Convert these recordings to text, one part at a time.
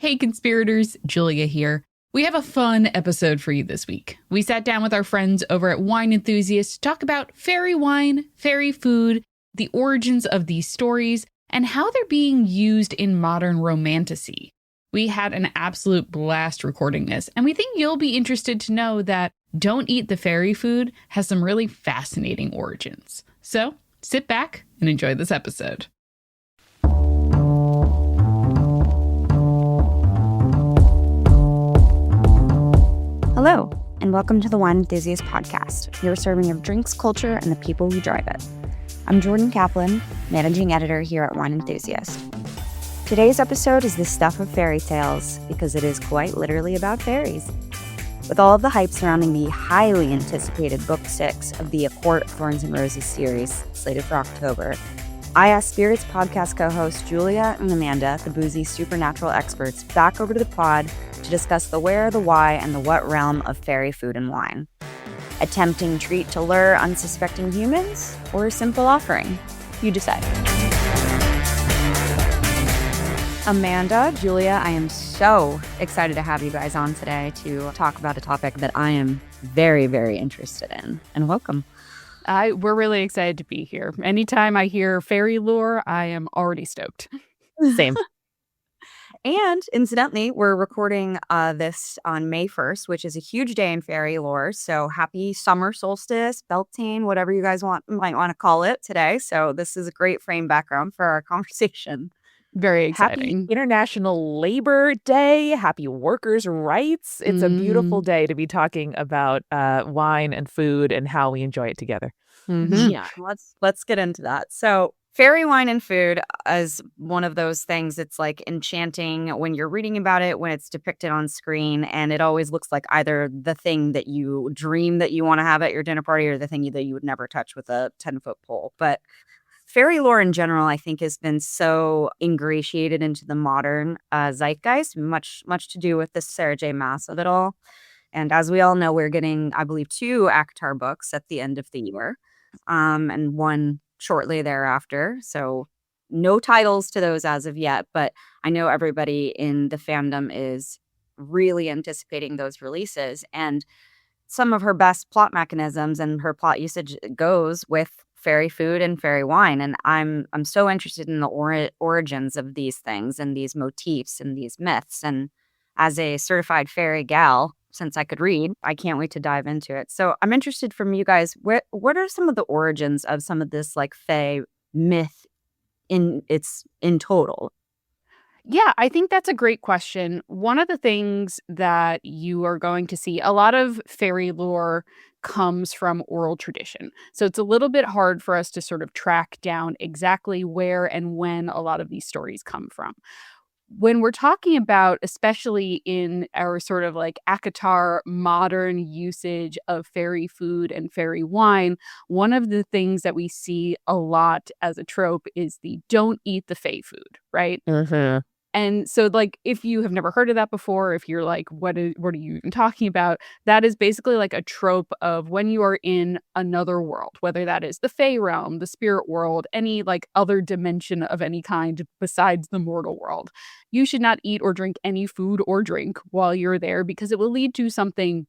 Hey conspirators, Julia here. We have a fun episode for you this week. We sat down with our friends over at Wine Enthusiast to talk about fairy wine, fairy food, the origins of these stories, and how they're being used in modern romantasy. We had an absolute blast recording this, and we think you'll be interested to know that Don't Eat the Fairy Food has some really fascinating origins. So, sit back and enjoy this episode. Hello, and welcome to the Wine Enthusiast Podcast, your serving of drinks, culture, and the people who drive it. I'm Jordan Kaplan, managing editor here at Wine Enthusiast. Today's episode is the stuff of fairy tales because it is quite literally about fairies. With all of the hype surrounding the highly anticipated Book 6 of the A Court of Thorns and Roses series, slated for October, I asked Spirits podcast co-hosts Julia and Amanda, the boozy supernatural experts, back over to the pod to discuss the where, the why, and the what realm of fairy food and wine. A tempting treat to lure unsuspecting humans, or a simple offering? You decide. Amanda, Julia, I am so excited to have you guys on today to talk about a topic that I am very, very interested in. And welcome. We're really excited to be here. Anytime I hear fairy lore, I am already stoked. Same. And incidentally, we're recording this on May 1st, which is a huge day in fairy lore. So happy summer solstice, Beltane, whatever you guys might want to call it today. So this is a great frame background for our conversation. Very exciting. Happy International Labor Day. Happy workers' rights. It's a beautiful day to be talking about wine and food and how we enjoy it together. Mm-hmm. Yeah, let's get into that. So fairy wine and food is one of those things. It's like enchanting when you're reading about it, when it's depicted on screen, and it always looks like either the thing that you dream that you want to have at your dinner party or the thing that you would never touch with a 10-foot pole. But fairy lore in general, I think, has been so ingratiated into the modern zeitgeist, much to do with the Sarah J. Maas of it all. And as we all know, we're getting, I believe, 2 ACOTAR books at the end of the year, and one shortly thereafter. So no titles to those as of yet, but I know everybody in the fandom is really anticipating those releases. And some of her best plot mechanisms and her plot usage goes with fairy food and fairy wine. And I'm so interested in the origins of these things and these motifs and these myths. And as a certified fairy gal, since I could read, I can't wait to dive into it. So I'm interested from you guys, what are some of the origins of some of this like fae myth in total? Yeah, I think that's a great question. One of the things that you are going to see, a lot of fairy lore comes from oral tradition. So it's a little bit hard for us to sort of track down exactly where and when a lot of these stories come from. When we're talking about, especially in our sort of like ACOTAR modern usage of fairy food and fairy wine, one of the things that we see a lot as a trope is the don't eat the fae food, right? Mm-hmm. And so, like, if you have never heard of that before, if you're like, what are you even talking about? That is basically like a trope of when you are in another world, whether that is the fae realm, the spirit world, any like other dimension of any kind besides the mortal world. You should not eat or drink any food or drink while you're there because it will lead to something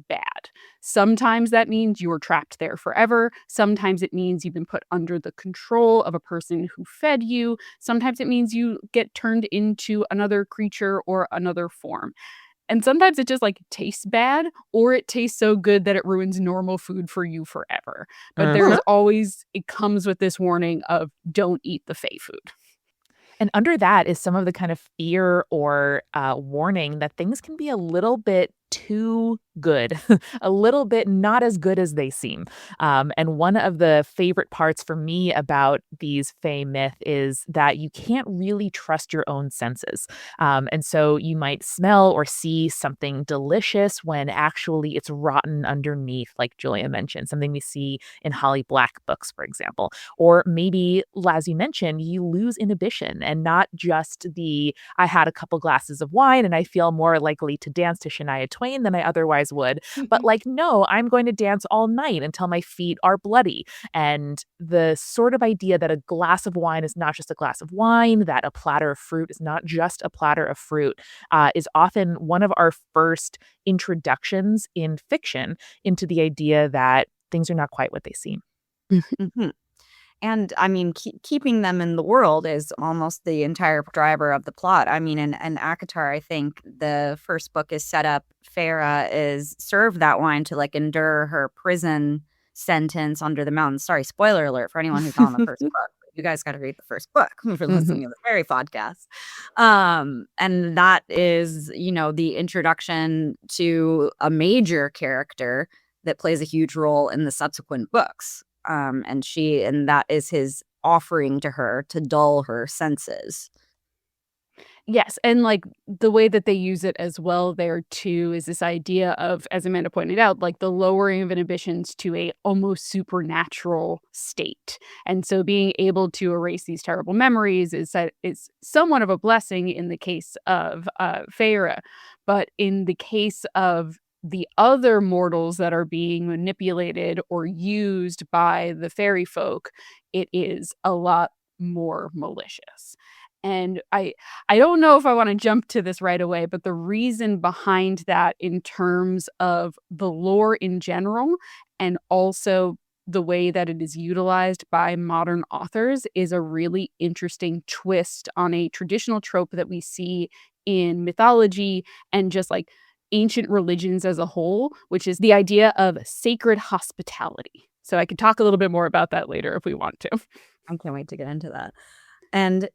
bad. Sometimes that means you are trapped there forever. Sometimes it means you've been put under the control of a person who fed you. Sometimes it means you get turned into another creature or another form. And sometimes it just like tastes bad, or it tastes so good that it ruins normal food for you forever. But there's always, it comes with this warning of don't eat the fae food. And under that is some of the kind of fear or warning that things can be a little bit too good, a little bit not as good as they seem. And one of the favorite parts for me about these fae myth is that you can't really trust your own senses. And so you might smell or see something delicious when actually it's rotten underneath, like Julia mentioned, something we see in Holly Black books, for example. Or maybe, as you mentioned, you lose inhibition and not just I had a couple glasses of wine and I feel more likely to dance to Shania Twain. twain than I otherwise would. But like, no, I'm going to dance all night until my feet are bloody. And the sort of idea that a glass of wine is not just a glass of wine, that a platter of fruit is not just a platter of fruit, is often one of our first introductions in fiction into the idea that things are not quite what they seem. Mhm. And I mean, keeping them in the world is almost the entire driver of the plot. I mean, in ACOTAR, I think the first book is set up. Farah is served that wine to like endure her prison sentence under the mountains. Sorry, spoiler alert for anyone who's not on the first book. You guys got to read the first book for listening to the Fairy podcast. And that is, the introduction to a major character that plays a huge role in the subsequent books. And that is his offering to her to dull her senses. Yes, and, like, the way that they use it as well there too is this idea of, as Amanda pointed out, like, the lowering of inhibitions to a almost supernatural state, and so being able to erase these terrible memories is somewhat of a blessing in the case of, Feyre, but in the case of the other mortals that are being manipulated or used by the fairy folk, it is a lot more malicious. And I don't know if I wanna jump to this right away, but the reason behind that in terms of the lore in general, and also the way that it is utilized by modern authors, is a really interesting twist on a traditional trope that we see in mythology and just, like, ancient religions as a whole, which is the idea of sacred hospitality. So I could talk a little bit more about that later if we want to. I can't wait to get into that. And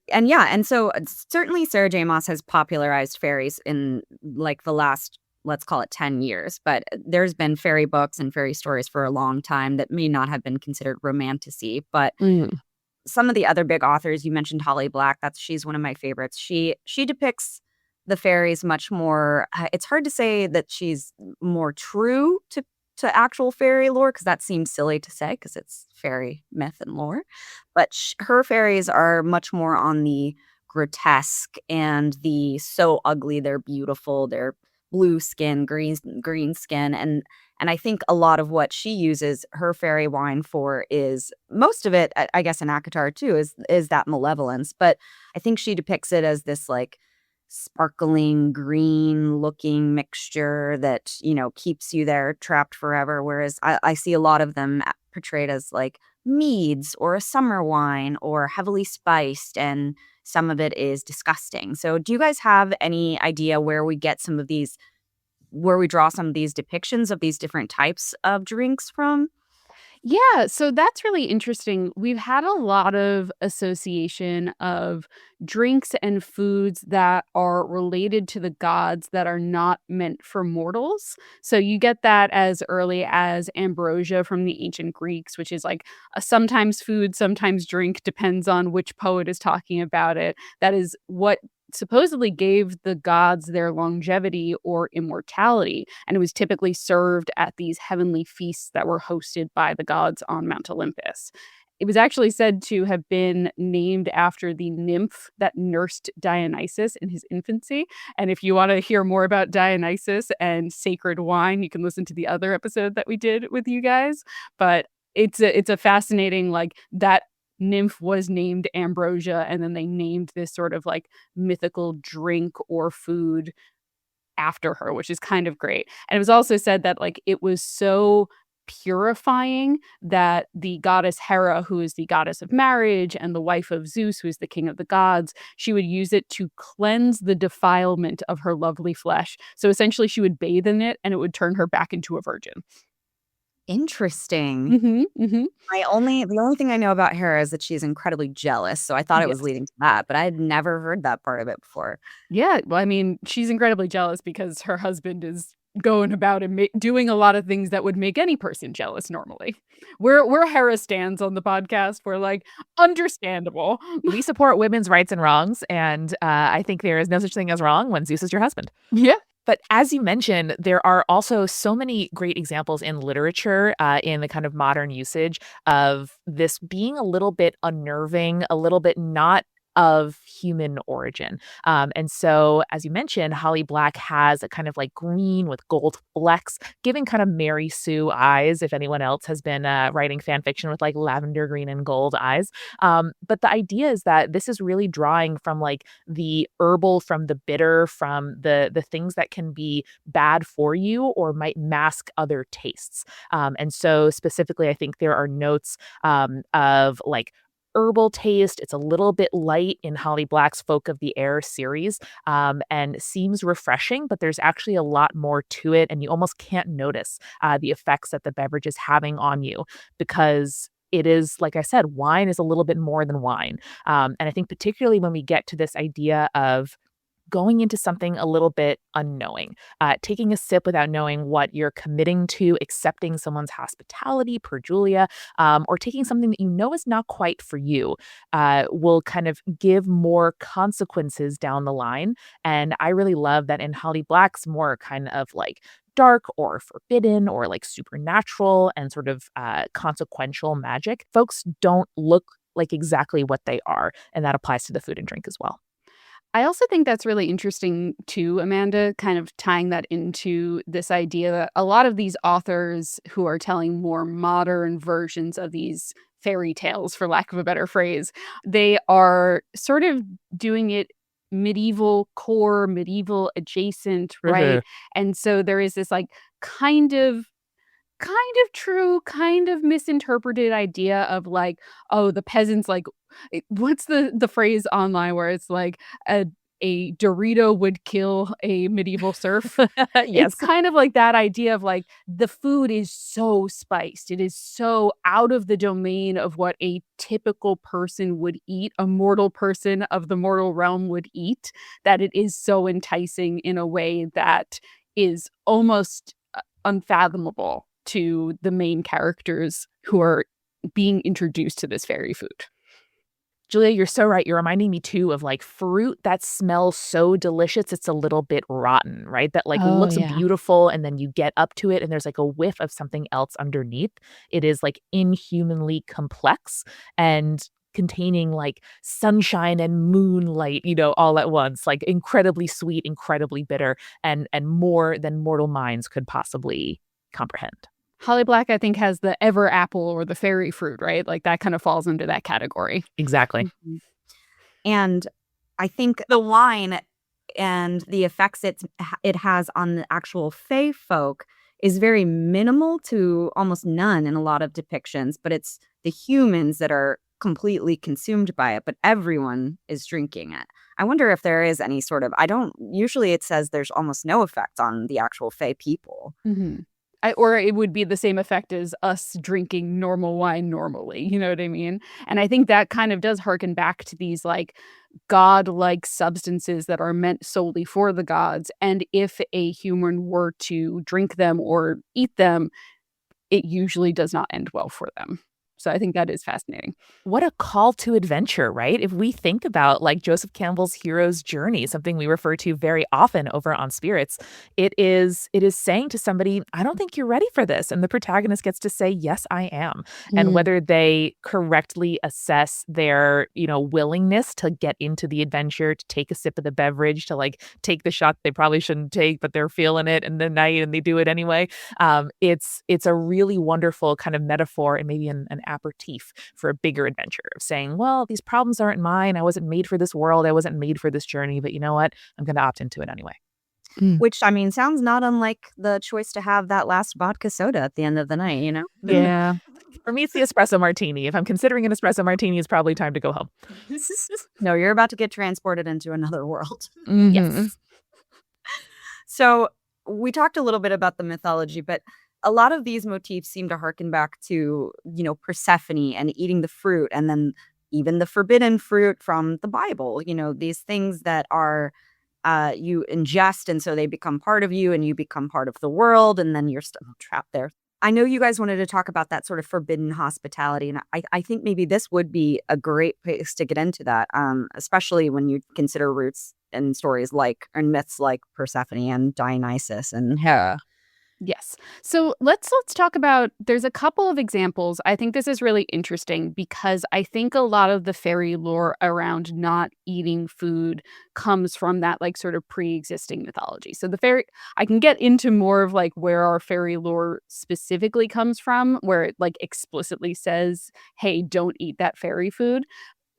so certainly Sarah J. Maas has popularized fairies in like the last, let's call it 10 years, but there's been fairy books and fairy stories for a long time that may not have been considered romantasy. But some of the other big authors, you mentioned Holly Black, she's one of my favorites. She depicts the fairies much more. It's hard to say that she's more true to actual fairy lore, because that seems silly to say because it's fairy myth and lore. But her fairies are much more on the grotesque and the so ugly they're beautiful. They're blue skin, green skin, and I think a lot of what she uses her fairy wine for is most of it. I guess in ACOTAR too is that malevolence, but I think she depicts it as this like sparkling green looking mixture that keeps you there trapped forever, whereas I see a lot of them portrayed as like meads or a summer wine or heavily spiced, and some of it is disgusting. So do you guys have any idea where we draw some of these depictions of these different types of drinks from? Yeah, so that's really interesting. We've had a lot of association of drinks and foods that are related to the gods that are not meant for mortals. So you get that as early as ambrosia from the ancient Greeks, which is like a sometimes food, sometimes drink, depends on which poet is talking about it. That is what supposedly gave the gods their longevity or immortality, and it was typically served at these heavenly feasts that were hosted by the gods on Mount Olympus. It was actually said to have been named after the nymph that nursed Dionysus in his infancy. And if you want to hear more about Dionysus and sacred wine, you can listen to the other episode that we did with you guys. But it's a fascinating, like, that nymph was named Ambrosia, and then they named this sort of like mythical drink or food after her, which is kind of great. And it was also said that like it was so purifying that the goddess Hera, who is the goddess of marriage and the wife of Zeus, who is the king of the gods, she would use it to cleanse the defilement of her lovely flesh. So essentially she would bathe in it and it would turn her back into a virgin. Interesting. The only thing I know about Hera is that she's incredibly jealous, so I thought it was Yes. leading to that, but I had never heard that part of it before. Yeah, well, I mean, she's incredibly jealous because her husband is going about and doing a lot of things that would make any person jealous normally. We're Hera stands on the podcast. We're like, understandable. We support women's rights and wrongs, and I think there is no such thing as wrong when Zeus is your husband. Yeah. But as you mentioned, there are also so many great examples in literature, in the kind of modern usage of this being a little bit unnerving, a little bit not of human origin. And so, as you mentioned, Holly Black has a kind of like green with gold flecks, giving kind of Mary Sue eyes, if anyone else has been writing fan fiction with like lavender green and gold eyes. But the idea is that this is really drawing from like the herbal, from the bitter, from the things that can be bad for you or might mask other tastes. And so specifically, I think there are notes of like herbal taste. It's a little bit light in Holly Black's Folk of the Air series, and seems refreshing, but there's actually a lot more to it, and you almost can't notice the effects that the beverage is having on you because it is, like I said, wine is a little bit more than wine. And I think particularly when we get to this idea of going into something a little bit unknowing, taking a sip without knowing what you're committing to, accepting someone's hospitality per Julia, or taking something that you know is not quite for you, will kind of give more consequences down the line. And I really love that in Holly Black's more kind of like dark or forbidden or like supernatural and sort of consequential magic, folks don't look like exactly what they are. And that applies to the food and drink as well. I also think that's really interesting too, Amanda, kind of tying that into this idea that a lot of these authors who are telling more modern versions of these fairy tales, for lack of a better phrase, they are sort of doing it medieval core, medieval adjacent, right? And so there is this like kind of true, kind of misinterpreted idea of like, oh, the peasants like what's the phrase online where it's like a Dorito would kill a medieval serf. Yes. It's kind of like that idea of like the food is so spiced. It is so out of the domain of what a typical person would eat, a mortal person of the mortal realm would eat, that it is so enticing in a way that is almost unfathomable to the main characters who are being introduced to this fairy food. Julia, you're so right. You're reminding me too of like fruit that smells so delicious it's a little bit rotten, right? That like Oh, looks yeah. beautiful and then you get up to it and there's like a whiff of something else underneath. It is like inhumanly complex and containing like sunshine and moonlight, all at once, like incredibly sweet, incredibly bitter, and more than mortal minds could possibly comprehend. Holly Black, I think, has the ever apple or the fairy fruit, right? Like that kind of falls into that category. Exactly. Mhm. And I think the wine and the effects it has on the actual fae folk is very minimal to almost none in a lot of depictions, but it's the humans that are completely consumed by it, but everyone is drinking it. I wonder if there is any sort of, usually it says there's almost no effect on the actual fae people. Mm-hmm. Or it would be the same effect as us drinking normal wine normally. You know what I mean? And I think that kind of does harken back to these like god-like substances that are meant solely for the gods. And if a human were to drink them or eat them, it usually does not end well for them. So I think that is fascinating. What a call to adventure, right? If we think about like Joseph Campbell's hero's journey, something we refer to very often over on Spirits, it is saying to somebody, I don't think you're ready for this. And the protagonist gets to say, yes, I am. And whether they correctly assess their, willingness to get into the adventure, to take a sip of the beverage, to like take the shot they probably shouldn't take, but they're feeling it in the night and they do it anyway. It's a really wonderful kind of metaphor and maybe an aperitif for a bigger adventure of saying, well, these problems aren't mine. I wasn't made for this world. I wasn't made for this journey. But you know what? I'm going to opt into it anyway. Which, I mean, sounds not unlike the choice to have that last vodka soda at the end of the night, Yeah. For me, it's the espresso martini. If I'm considering an espresso martini, it's probably time to go home. No, you're about to get transported into another world. Mm-hmm. Yes. So we talked a little bit about the mythology, but a lot of these motifs seem to harken back to, Persephone and eating the fruit, and then even the forbidden fruit from the Bible, these things that are you ingest, and so they become part of you and you become part of the world, and then you're still trapped there. I know you guys wanted to talk about that sort of forbidden hospitality, and I think maybe this would be a great place to get into that, especially when you consider roots and stories like, and myths like Persephone and Dionysus and Hera. Yes. So let's talk about there's a couple of examples. I think this is really interesting because I think a lot of the fairy lore around not eating food comes from that like sort of pre-existing mythology. So the fairy I can get into more of like where our fairy lore specifically comes from, where it like explicitly says, "Hey, don't eat that fairy food."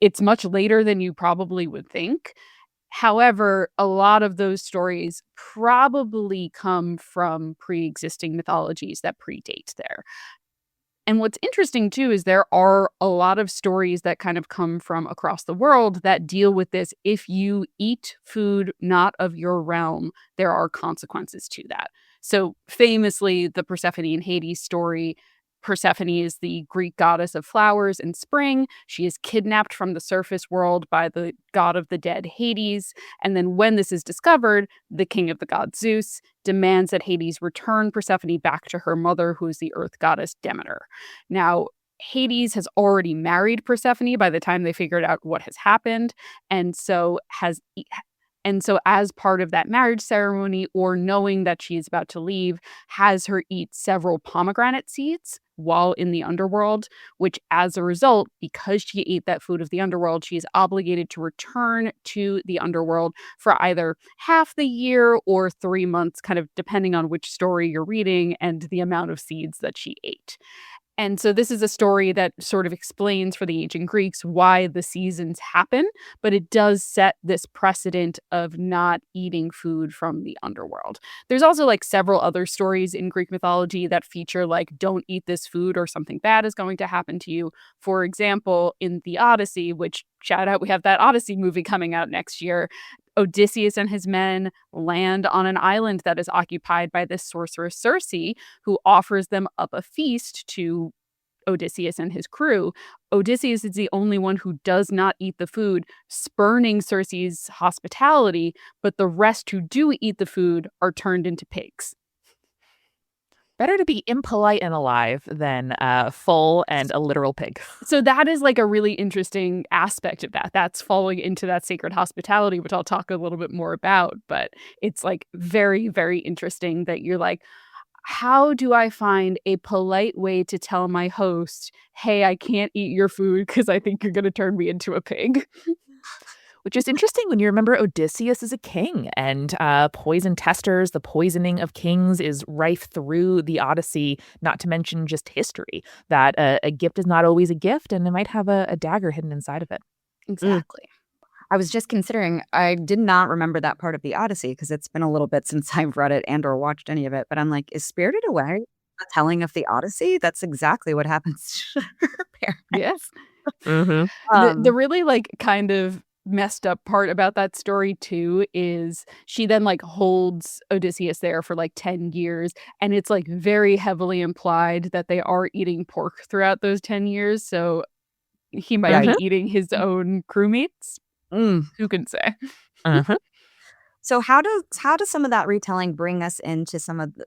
It's much later than you probably would think. However, a lot of those stories probably come from pre-existing mythologies that predate there. And what's interesting too is there are a lot of stories that kind of come from across the world that deal with this. If you eat food not of your realm, there are consequences to that. So famously, the Persephone and Hades story. Persephone is the Greek goddess of flowers and spring. She is kidnapped from the surface world by the god of the dead, Hades. And then, when this is discovered, the king of the gods, Zeus, demands that Hades return Persephone back to her mother, who is the earth goddess Demeter. Now, Hades has already married Persephone by the time they figured out what has happened, and so as part of that marriage ceremony, or knowing that she is about to leave, has her eat several pomegranate seeds while in the underworld, which as a result, because she ate that food of the underworld, she is obligated to return to the underworld for either half the year or 3 months, kind of depending on which story you're reading and the amount of seeds that she ate. And so this is a story that sort of explains for the ancient Greeks why the seasons happen, but it does set this precedent of not eating food from the underworld. There's also like several other stories in Greek mythology that feature like don't eat this food or something bad is going to happen to you. For example, in the Odyssey, which shout out, we have that Odyssey movie coming out next year. Odysseus and his men land on an island that is occupied by this sorceress Circe, who offers them up a feast to Odysseus and his crew. Odysseus is the only one who does not eat the food, spurning Circe's hospitality, but the rest who do eat the food are turned into pigs. Better to be impolite and alive than full and a literal pig. So that is like a really interesting aspect of that. That's falling into that sacred hospitality, which I'll talk a little bit more about. But it's like very, very interesting that you're like, how do I find a polite way to tell my host, hey, I can't eat your food because I think you're going to turn me into a pig? Which is interesting when you remember Odysseus is a king, and poison testers, the poisoning of kings is rife through the Odyssey, not to mention just history, that a gift is not always a gift, and it might have a dagger hidden inside of it. Exactly. I was just considering, I did not remember that part of the Odyssey because it's been a little bit since I've read it and or watched any of it. But I'm like, is Spirited Away a telling of the Odyssey? That's exactly what happens to her parents. Yes. Mm-hmm. The really like kind of messed up part about that story too is she then like holds Odysseus there for like 10 years, and it's like very heavily implied that they are eating pork throughout those 10 years, so he might be eating his own crewmates. Who can say? So how does some of that retelling bring us into some of the,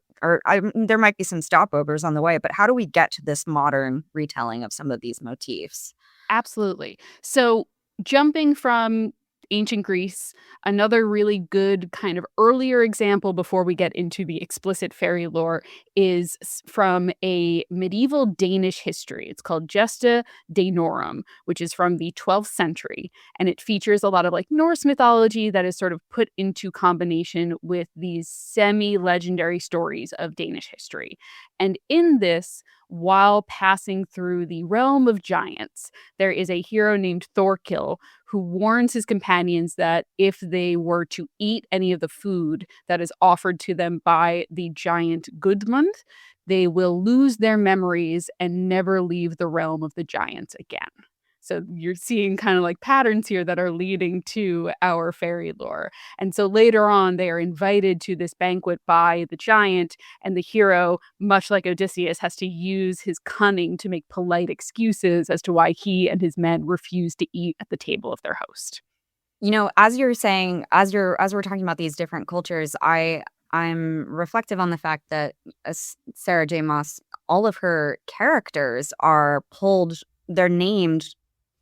there might be some stopovers on the way, but how do we get to this modern retelling of some of these motifs? Absolutely. So jumping from ancient Greece, another really good kind of earlier example before we get into the explicit fairy lore is from a medieval Danish history. It's called Gesta Danorum, which is from the 12th century. And it features a lot of like Norse mythology that is sort of put into combination with these semi-legendary stories of Danish history. And in this, while passing through the realm of giants, there is a hero named Thorkill who warns his companions that if they were to eat any of the food that is offered to them by the giant Gudmund, they will lose their memories and never leave the realm of the giants again. So you're seeing kind of like patterns here that are leading to our fairy lore. And so later on, they are invited to this banquet by the giant, and the hero, much like Odysseus, has to use his cunning to make polite excuses as to why he and his men refuse to eat at the table of their host. You know, as you're saying, as we're talking about these different cultures, I'm reflective on the fact that Sarah J. Maas, all of her characters are they're named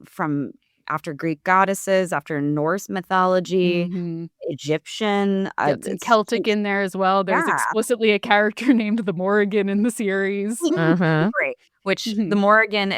from after Greek goddesses, after Norse mythology, Mhm. Egyptian. Get some Celtic in there as well. There's Yeah. explicitly a character named the Morrigan in the series. Mhm. Great. Which the Mhm. Morrigan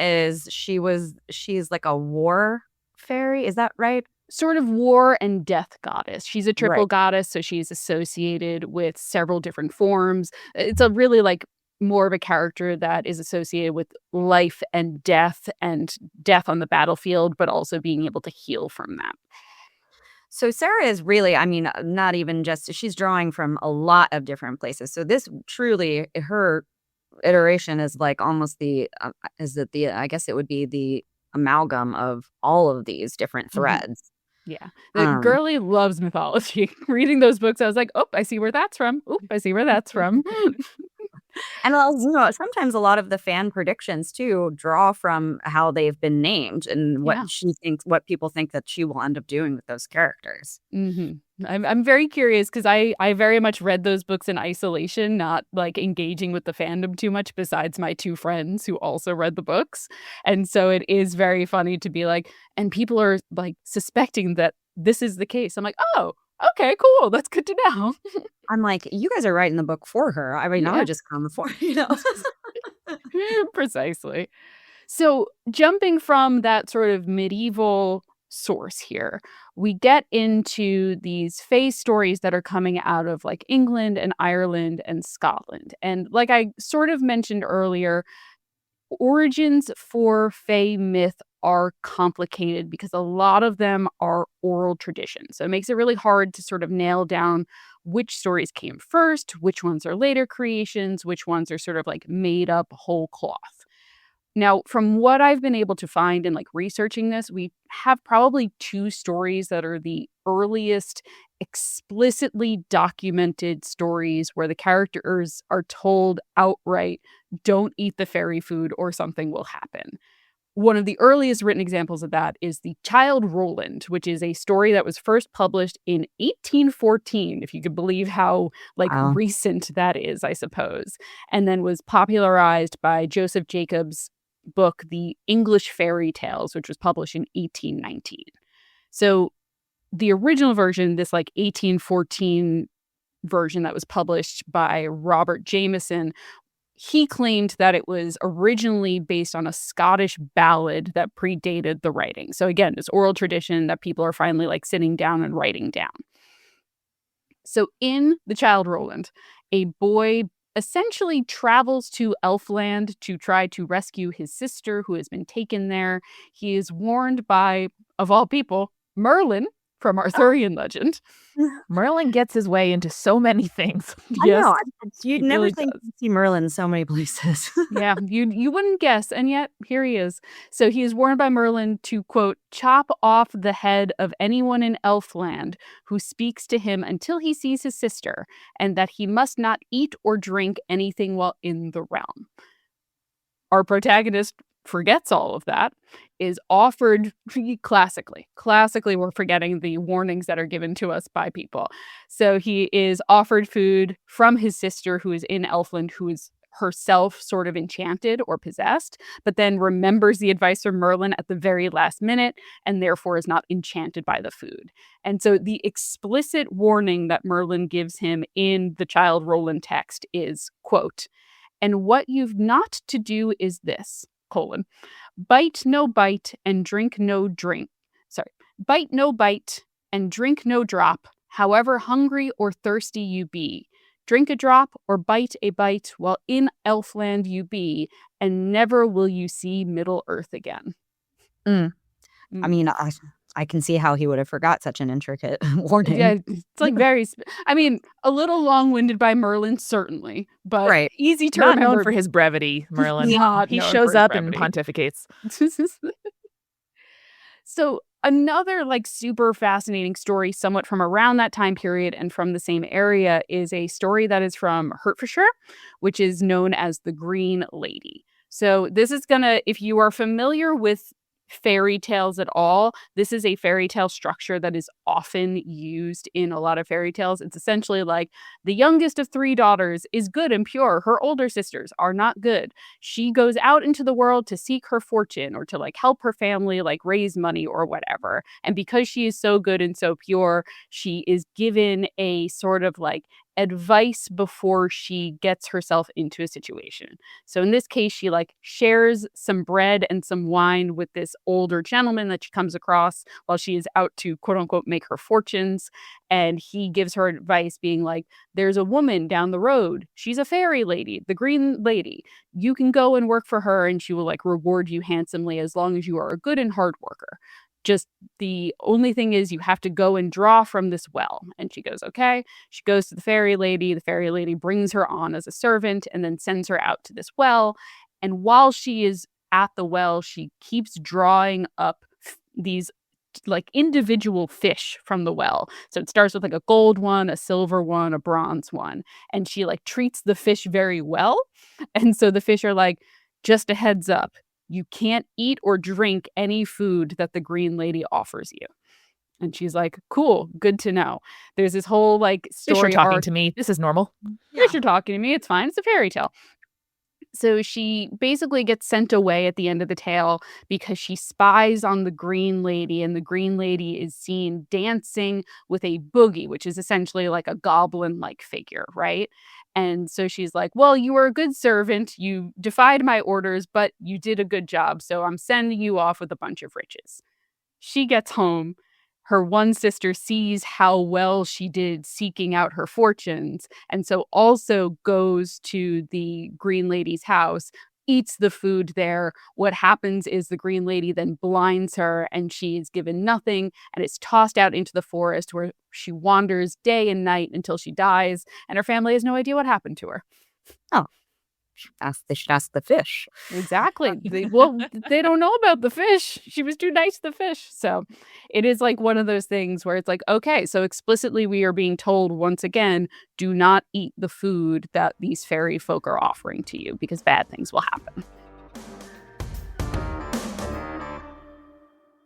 she's like a war fairy. Is that right? Sort of war and death goddess. She's a triple Right. goddess, so she's associated with several different forms. It's a really, like, more of a character that is associated with life and death on the battlefield, but also being able to heal from that. So Sarah is really, I mean, not even just, she's drawing from a lot of different places. So this truly, her iteration is like almost I guess it would be the amalgam of all of these different Mhm. threads. Yeah. The Um, girly loves mythology. Reading those books, I was like, "Oh, I see where that's from. Oop, I see where that's from." and sometimes a lot of the fan predictions too draw from how they've been named and Yeah. what people think that she will end up doing with those characters. Mhm. I'm very curious because I very much read those books in isolation, not, like, engaging with the fandom too much besides my 2 friends who also read the books, and so it is very funny to be like and people are, like, suspecting that this is the case. I'm like, "Oh, okay, cool. That's good to know." I'm like, you guys are writing the book for her. I mean, I Yeah. would just come before, Precisely. So, jumping from that sort of medieval source here, we get into these fae stories that are coming out of like England and Ireland and Scotland. And like I sort of mentioned earlier, origins for fae myth are complicated because a lot of them are oral traditions. So it makes it really hard to sort of nail down which stories came first, which ones are later creations, which ones are sort of like made up whole cloth. Now, from what I've been able to find in like researching this, we have probably two stories that are the earliest explicitly documented stories where the characters are told outright, don't eat the fairy food or something will happen. One of the earliest written examples of that is The Child Roland, which is a story that was first published in 1814, if you could believe how like Wow. recent that is, I suppose, and then was popularized by Joseph Jacobs' book The English Fairy Tales, which was published in 1819. So the original version, this like 1814 version that was published by Robert Jameson, he claimed that it was originally based on a Scottish ballad that predated the writing. So again, this oral tradition that people are finally like sitting down and writing down. So in The Child Roland, a boy essentially travels to Elfland to try to rescue his sister who has been taken there. He is warned by, of all people, Merlin from Arthurian legend. Merlin gets his way into so many things. I Yes, know. You'd he never really think does. you'd see Merlin in so many places. Yeah, you wouldn't guess, and yet here he is. So he is warned by Merlin to, quote, chop off the head of anyone in Elfland who speaks to him until he sees his sister, and that he must not eat or drink anything while in the realm. Our protagonist forgets all of that, is offered classically, we're forgetting the warnings that are given to us by people. So he is offered food from his sister who is in Elfland, who is herself sort of enchanted or possessed, but then remembers the advice from Merlin at the very last minute and therefore is not enchanted by the food. And so the explicit warning that Merlin gives him in the Child Roland text is, quote, and what you've not to do is this, colon, bite no bite and drink no drink. Sorry, bite no bite and drink no drop, however hungry or thirsty you be. Drink a drop or bite a bite while in Elfland you be, and never will you see Middle Earth again. Mm. I Mm. mean, I can see how he would have forgot such an intricate warning. Yeah, it's like very, I mean, a little long-winded by Merlin, certainly, but Right. easy to Not remember. known for his brevity, Merlin. Not He known shows for his up and brevity. pontificates. So another like super fascinating story, somewhat from around that time period and from the same area, is a story that is from Hertfordshire, which is known as the Green Lady. So this is gonna, if you are familiar with fairy tales at all, this is a fairy tale structure that is often used in a lot of fairy tales. It's essentially like the youngest of three daughters is good and pure. Her older sisters are not good. She goes out into the world to seek her fortune or to like help her family like raise money or whatever. And because she is so good and so pure, she is given a sort of like advice before she gets herself into a situation. So in this case, she like shares some bread and some wine with this older gentleman that she comes across while she is out to quote unquote make her fortunes. And he gives her advice being like, there's a woman down the road. She's a fairy lady, the green lady. You can go and work for her and she will like reward you handsomely as long as you are a good and hard worker. Just the only thing is you have to go and draw from this well. And she goes, okay. She goes to the fairy lady. The fairy lady brings her on as a servant and then sends her out to this well. And while she is at the well, she keeps drawing up these like individual fish from the well. So it starts with like a gold one, a silver one, a bronze one. And she like treats the fish very well. And so the fish are like, just a heads up. You can't eat or drink any food that the green lady offers you. And she's like, cool, good to know. There's this whole like Fish are story talking arc. to me. This is normal. Fish are talking to me. It's fine. It's a fairy tale. So she basically gets sent away at the end of the tale because she spies on the green lady, and the green lady is seen dancing with a boogie, which is essentially like a goblin-like figure, right? And so she's like, well, you were a good servant. You defied my orders, but you did a good job. So I'm sending you off with a bunch of riches. She gets home. Her one sister sees how well she did seeking out her fortunes, and so also goes to the green lady's house, eats the food there. What happens is the green lady then blinds her, and she is given nothing and is tossed out into the forest where she wanders day and night until she dies, and her family has no idea what happened to her. Oh, they should ask the fish. Exactly. They don't know about the fish. She was too nice to the fish. So it is like one of those things where it's like, okay, so explicitly we are being told once again, do not eat the food that these fairy folk are offering to you because bad things will happen.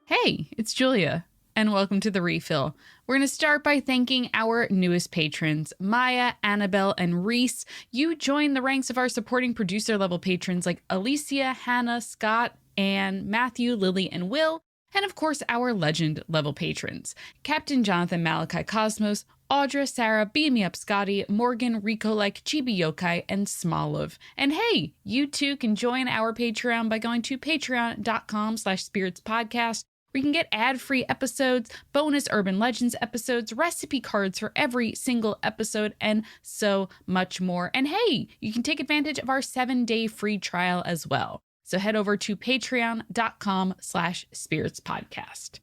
Hey, it's Julia, and welcome to The Refill. We're going to start by thanking our newest patrons, Maya, Annabelle, and Reese. You joined the ranks of our supporting producer level patrons like Alicia, Hannah, Scott, Anne, Matthew, Lily, and Will, and of course our legend level patrons, Captain Jonathan Malachi Cosmos, Audra, Sarah, Beam Me Up Scotty, Morgan, Rico Like, Chibi Yokai, and Smolov. And hey, you too can join our Patreon by going to patreon.com/spiritspodcast. where you can get ad-free episodes, bonus Urban Legends episodes, recipe cards for every single episode, and so much more. And hey, you can take advantage of our 7-day free trial as well. So head over to patreon.com/spiritspodcast.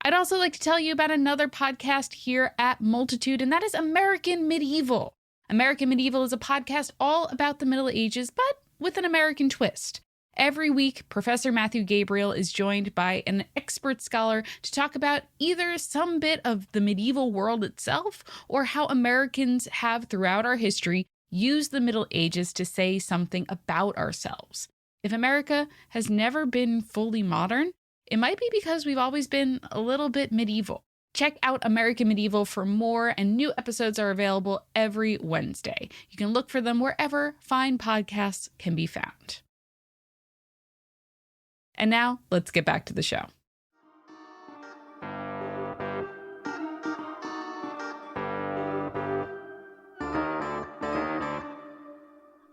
I'd also like to tell you about another podcast here at Multitude, and that is American Medieval. American Medieval is a podcast all about the Middle Ages, but with an American twist. Every week, Professor Matthew Gabriel is joined by an expert scholar to talk about either some bit of the medieval world itself or how Americans have throughout our history used the Middle Ages to say something about ourselves. If America has never been fully modern, it might be because we've always been a little bit medieval. Check out American Medieval for more, and new episodes are available every Wednesday. You can look for them wherever fine podcasts can be found. And now, let's get back to the show.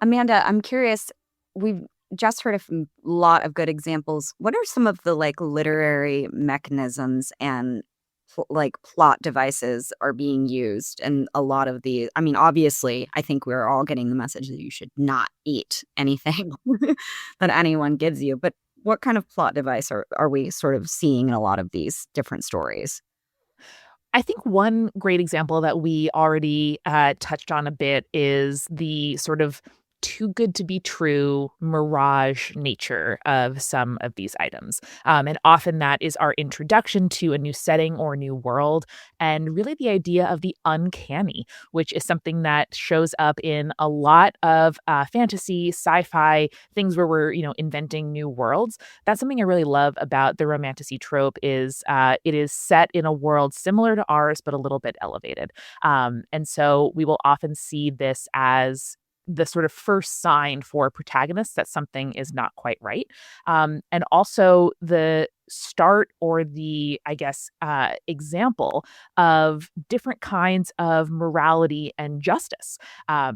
Amanda, I'm curious, we've just heard a lot of good examples. What are some of the like literary mechanisms and like plot devices are being used in a lot of these? I mean, obviously, I think we're all getting the message that you should not eat anything that anyone gives you. But what kind of plot device are we sort of seeing in a lot of these different stories? I think one great example that we already touched on a bit is the sort of too good to be true mirage nature of some of these items. And often that is our introduction to a new setting or a new world, and really the idea of the uncanny, which is something that shows up in a lot of fantasy, sci-fi, things where we're, inventing new worlds. That's something I really love about the romantasy trope is it is set in a world similar to ours, but a little bit elevated. And so we will often see this as the sort of first sign for protagonists that something is not quite right. And also the start or the, I guess, example of different kinds of morality and justice,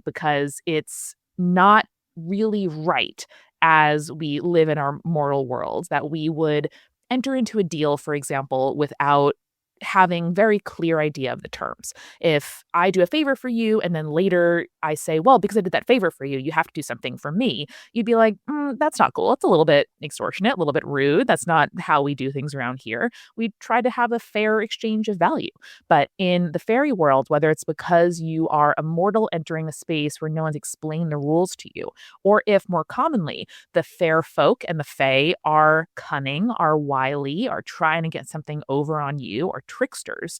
because it's not really right as we live in our mortal worlds that we would enter into a deal, for example, without having very clear idea of the terms. If I do a favor for you and then later I say, well, because I did that favor for you, you have to do something for me, you'd be like, that's not cool. It's a little bit extortionate, a little bit rude. That's not how we do things around here. We try to have a fair exchange of value. But in the fairy world, whether it's because you are a mortal entering a space where no one's explained the rules to you, or if more commonly, the fair folk and the fae are cunning, are wily, are trying to get something over on you, or tricksters,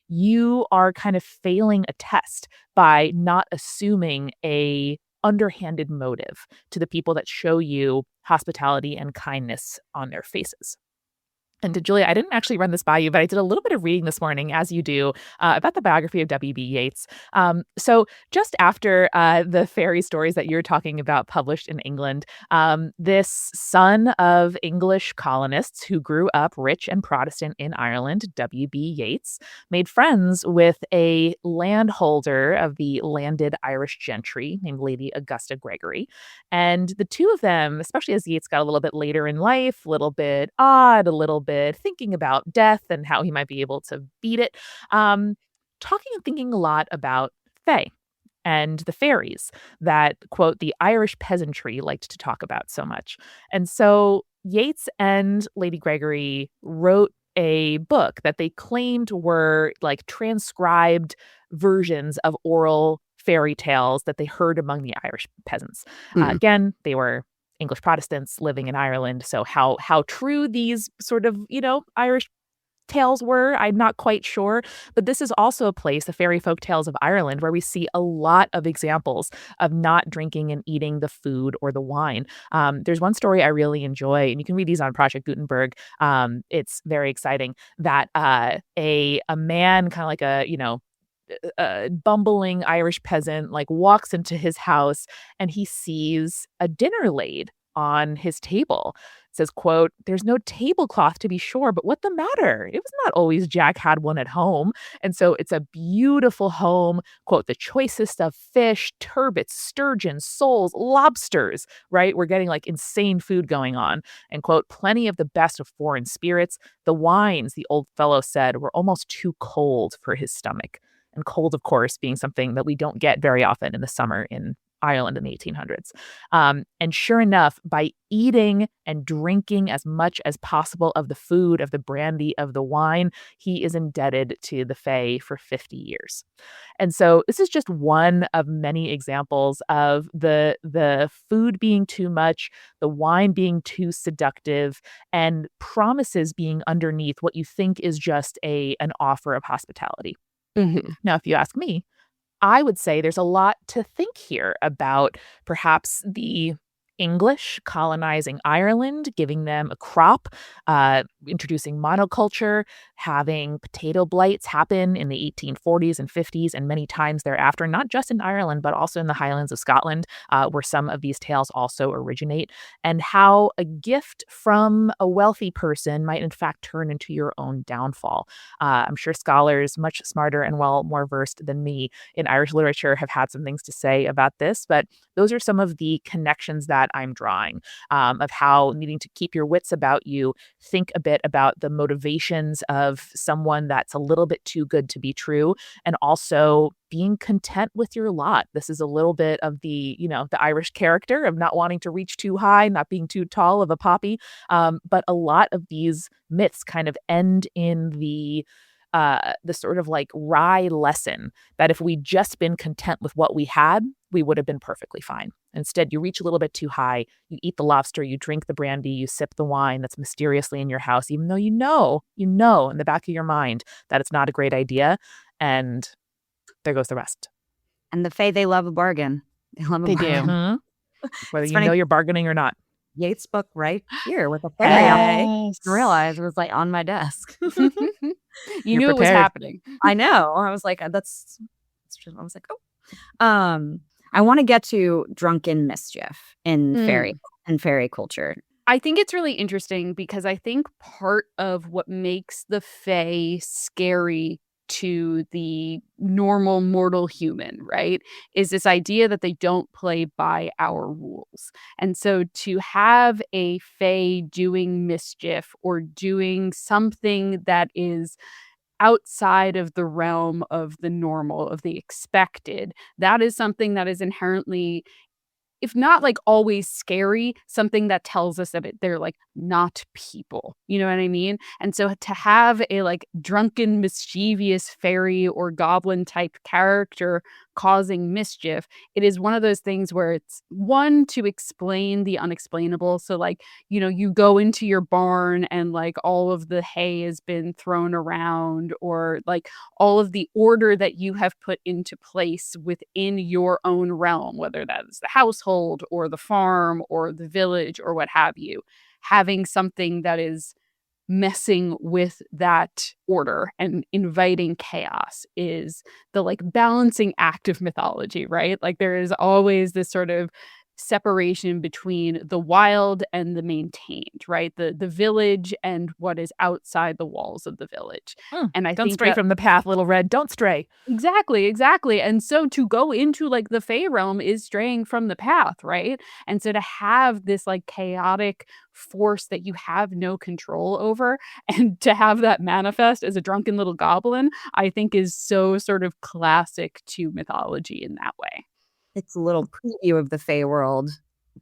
you are kind of failing a test by not assuming a underhanded motive to the people that show you hospitality and kindness on their faces. And to Julia, I didn't actually run this by you, but I did a little bit of reading this morning, as you do, about the biography of W.B. Yeats. So just after the fairy stories that you're talking about published in England, this son of English colonists who grew up rich and Protestant in Ireland, W.B. Yeats, made friends with a landholder of the landed Irish gentry named Lady Augusta Gregory. And the two of them, especially as Yeats got a little bit later in life, a little bit odd, a little bit thinking about death and how he might be able to beat it, talking and thinking a lot about fae and the fairies that, quote, the Irish peasantry liked to talk about so much. And so Yeats and Lady Gregory wrote a book that they claimed were like transcribed versions of oral fairy tales that they heard among the Irish peasants. Again, they were English Protestants living in Ireland. So how true these sort of, Irish tales were, I'm not quite sure. But this is also a place, the fairy folk tales of Ireland, where we see a lot of examples of not drinking and eating the food or the wine. There's one story I really enjoy, and you can read these on Project Gutenberg. It's very exciting that a man, kind of like a bumbling Irish peasant, like walks into his house and he sees a dinner laid on his table. It says, quote, "There's no tablecloth to be sure, but what the matter? It was not always Jack had one at home." And so it's a beautiful home, quote, "the choicest of fish, turbots, sturgeons, soles, lobsters," right? We're getting like insane food going on. And quote, "plenty of the best of foreign spirits. The wines," the old fellow said, "were almost too cold for his stomach." And cold, of course, being something that we don't get very often in the summer in Ireland in the 1800s. And sure enough, by eating and drinking as much as possible of the food, of the brandy, of the wine, he is indebted to the fae for 50 years. And so this is just one of many examples of the food being too much, the wine being too seductive, and promises being underneath what you think is just an offer of hospitality. Now, if you ask me, I would say there's a lot to think here about perhaps the English colonizing Ireland, giving them a crop, introducing monoculture, having potato blights happen in the 1840s and 50s and many times thereafter, not just in Ireland, but also in the Highlands of Scotland, where some of these tales also originate, and how a gift from a wealthy person might in fact turn into your own downfall. I'm sure scholars much smarter and more versed than me in Irish literature have had some things to say about this, but those are some of the connections that I'm drawing, of how needing to keep your wits about you, think a bit about the motivations of someone that's a little bit too good to be true, and also being content with your lot. This is a little bit of the Irish character of not wanting to reach too high, not being too tall of a poppy. But a lot of these myths kind of end in the sort of like wry lesson that if we'd just been content with what we had, we would have been perfectly fine. Instead, you reach a little bit too high, you eat the lobster, you drink the brandy, you sip the wine that's mysteriously in your house, even though you know in the back of your mind that it's not a great idea. And there goes the rest. And the Fae, they love a bargain. They love a They do. bargain. Mhm. Whether It's you funny. know you're bargaining or not. Yates' book right here with a fairy. I Yes. didn't realize it was like on my desk. You You're knew it was prepared. happening. I know. I was like, I was like, oh. I want to get to drunken mischief in fairy culture. I think it's really interesting because I think part of what makes the Fae scary to the normal mortal human, right, is this idea that they don't play by our rules. And so to have a Fae doing mischief or doing something that is outside of the realm of the normal, of the expected, that is something that is inherently, if not like always scary, something that tells us that they're like not people. You know what I mean? And so to have a like drunken, mischievous fairy or goblin type character causing mischief, it is one of those things where it's one to explain the unexplainable. So like, you go into your barn and like all of the hay has been thrown around, or like all of the order that you have put into place within your own realm, whether that is the household or the farm or the village or what have you, having something that is messing with that order and inviting chaos is the like balancing act of mythology, right? Like there is always this sort of separation between the wild and the maintained, right? The village and what is outside the walls of the village. And I Don't think stray that, from the path, little red. Don't stray. exactly. And so to go into like the Fey realm is straying from the path, right? And so to have this like chaotic force that you have no control over, and to have that manifest as a drunken little goblin, I think is so sort of classic to mythology in that way. It's a little preview of the Fey world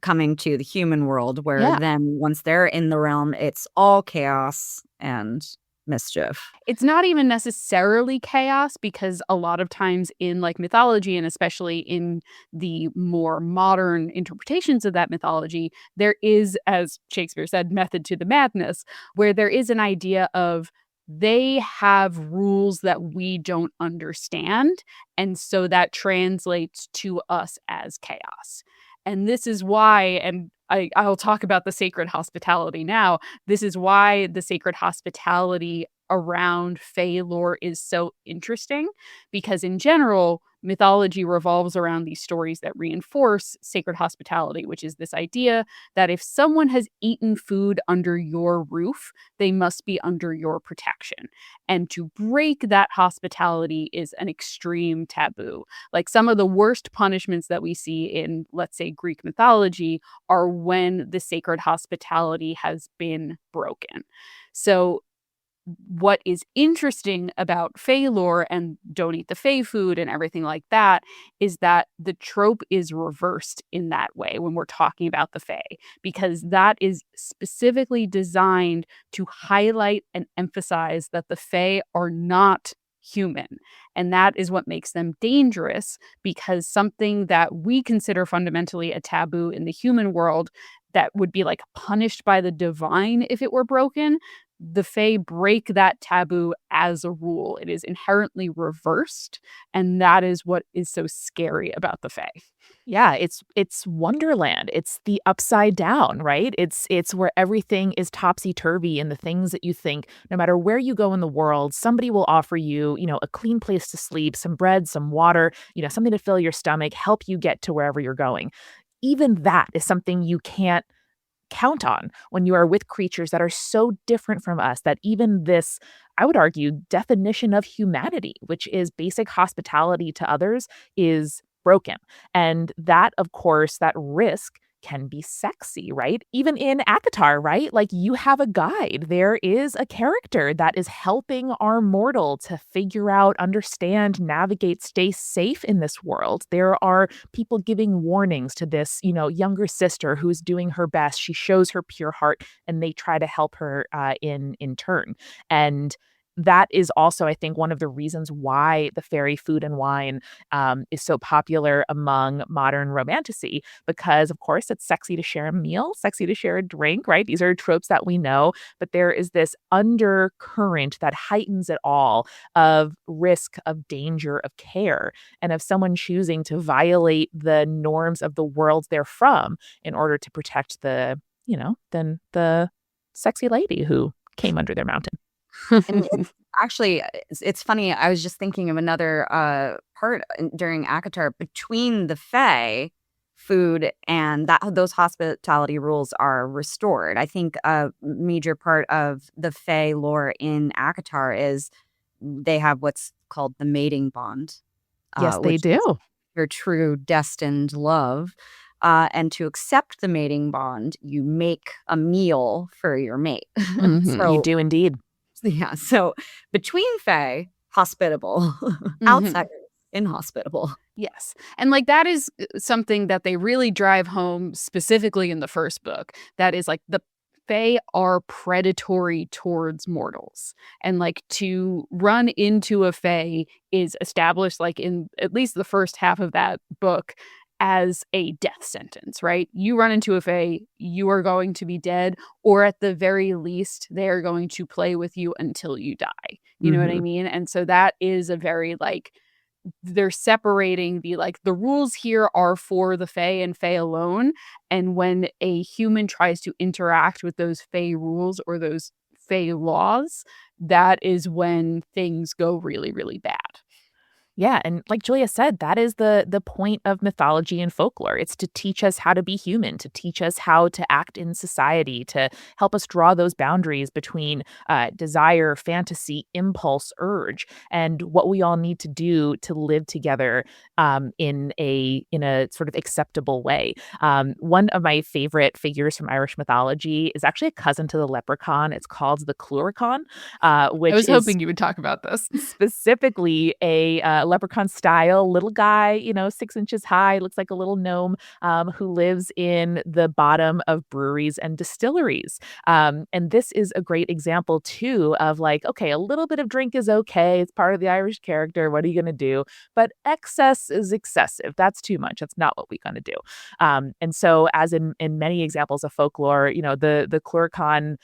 coming to the human world, where Yeah. then once they're in the realm, it's all chaos and mischief. It's not even necessarily chaos, because a lot of times in like mythology, and especially in the more modern interpretations of that mythology, there is, as Shakespeare said, method to the madness, where there is an idea of they have rules that we don't understand, and so that translates to us as chaos. And this is why, and I'll talk about the sacred hospitality now. This is why the sacred hospitality around Fey lore is so interesting, because in general, mythology revolves around these stories that reinforce sacred hospitality, which is this idea that if someone has eaten food under your roof, they must be under your protection. And to break that hospitality is an extreme taboo. Like some of the worst punishments that we see in, let's say, Greek mythology are when the sacred hospitality has been broken. So what is interesting about Fey lore and don't eat the Fey food and everything like that is that the trope is reversed in that way when we're talking about the Fey, because that is specifically designed to highlight and emphasize that the Fey are not human. And that is what makes them dangerous, because something that we consider fundamentally a taboo in the human world that would be like punished by the divine if it were broken, the Fae break that taboo as a rule. It is inherently reversed, and that is what is so scary about the Fae. Yeah, it's Wonderland. It's the upside down, right? It's where everything is topsy-turvy, and the things that you think, no matter where you go in the world, somebody will offer you, a clean place to sleep, some bread, some water, something to fill your stomach, help you get to wherever you're going. Even that is something you can't count on when you are with creatures that are so different from us, that even this, I would argue, definition of humanity, which is basic hospitality to others, is broken. And that, of course, that risk can be sexy, right? Even in Akatar, right? Like, you have a guide. There is a character that is helping our mortal to figure out, understand, navigate, stay safe in this world. There are people giving warnings to this, younger sister who's doing her best. She shows her pure heart, and they try to help her in turn. And that is also, I think, one of the reasons why the fairy food and wine is so popular among modern romantasy, because, of course, it's sexy to share a meal, sexy to share a drink, right? These are tropes that we know, but there is this undercurrent that heightens it all of risk, of danger, of care, and of someone choosing to violate the norms of the world they're from in order to protect then the sexy lady who came under their mountain. And it's funny. I was just thinking of another part during ACOTAR between the Fae food and those hospitality rules are restored. I think a major part of the Fae lore in ACOTAR is they have what's called the mating bond. Yes, they which is do. your true destined love. And to accept the mating bond, you make a meal for your mate. You So do indeed. yeah, so between Fae, hospitable, outsiders, inhospitable. Yes. And like that is something that they really drive home specifically in the first book. That is like the Fae are predatory towards mortals. And like to run into a Fae is established like in at least the first half of that book as a death sentence, right? You run into a Fae, you are going to be dead, or at the very least, they are going to play with you until you die. You know what I mean? And so that is a very like they're separating the rules here are for the Fae and Fae alone. And when a human tries to interact with those Fae rules or those Fae laws, that is when things go really, really bad. Yeah, and like Julia said, that is the point of mythology and folklore. It's to teach us how to be human, to teach us how to act in society, to help us draw those boundaries between desire, fantasy, impulse, urge, and what we all need to do to live together in a sort of acceptable way. One of my favorite figures from Irish mythology is actually a cousin to the leprechaun. It's called the Clurachaun, which I was is hoping you would talk about this. specifically a leprechaun style little guy, 6 inches high, looks like a little gnome, who lives in the bottom of breweries and distilleries. And this is a great example too of like, okay, a little bit of drink is okay. It's part of the Irish character. What are you going to do? But excess is excessive. That's too much. That's not what we're going to do. And so as in many examples of folklore, the Clurachaun